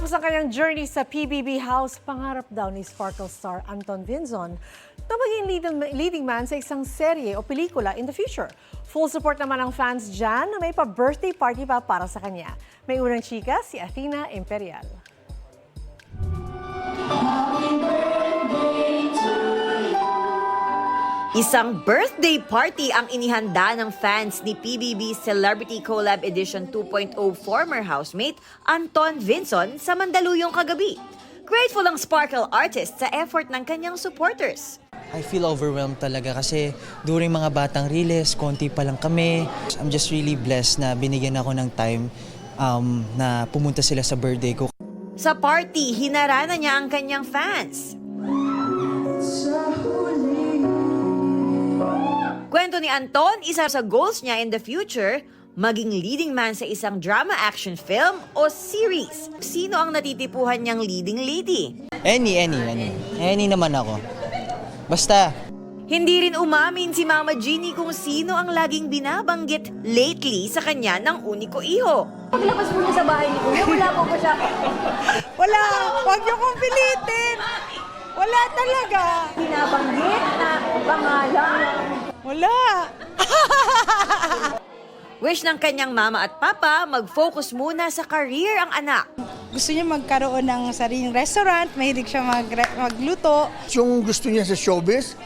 Matapos ang kanyang journey sa PBB House, pangarap daw ni Sparkle star Anton Vinzon na maging leading man sa isang serye o pelikula in the future. Full support naman ng fans dyan na may pa-birthday party pa para sa kanya. May unang chika si Athena Imperial. Isang birthday party ang inihanda ng fans ni PBB Celebrity Collab Edition 2.0 former housemate Anton Vinzon sa Mandaluyong kagabi. Grateful ang Sparkle artist sa effort ng kanyang supporters. I feel overwhelmed talaga kasi during mga batang riles, konti pa lang kami. I'm just really blessed na binigyan ako ng time na pumunta sila sa birthday ko. Sa party, hinarana niya ang kanyang fans. Kwento ni Anton, isa sa goals niya in the future, maging leading man sa isang drama action film o series. Sino ang natitipuhan niyang leading lady? Any naman ako. Basta. Hindi rin umamin si Mama Jeannie kung sino ang laging binabanggit lately sa kanya ng uniko iho. Paglabas po niya sa bahay ni Kuya, wala po ba siya? Wala! Huwag niyo kong pilitin! Wala talaga! Binabanggit na pangalan. Wala! Wish ng kanyang mama at papa, mag-focus muna sa career ang anak. Gusto niya magkaroon ng sariling restaurant, mahilig siya magluto. Yung gusto niya sa showbiz,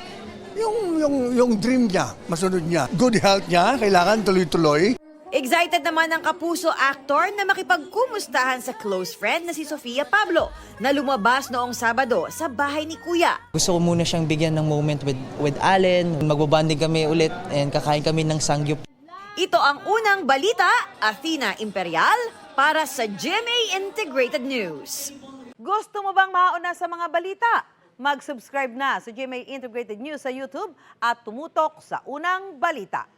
yung dream niya, masunod niya. Good health niya, kailangan tuloy-tuloy. Excited naman ang kapuso actor na makipagkumustahan sa close friend na si Sofia Pablo na lumabas noong Sabado sa bahay ni Kuya. Gusto ko muna siyang bigyan ng moment with Allen. Magbabanding kami ulit and kakain kami ng sangyup. Ito ang unang balita, Athena Imperial, para sa GMA Integrated News. Gusto mo bang mauna sa mga balita? Mag-subscribe na sa GMA Integrated News sa YouTube at tumutok sa unang balita.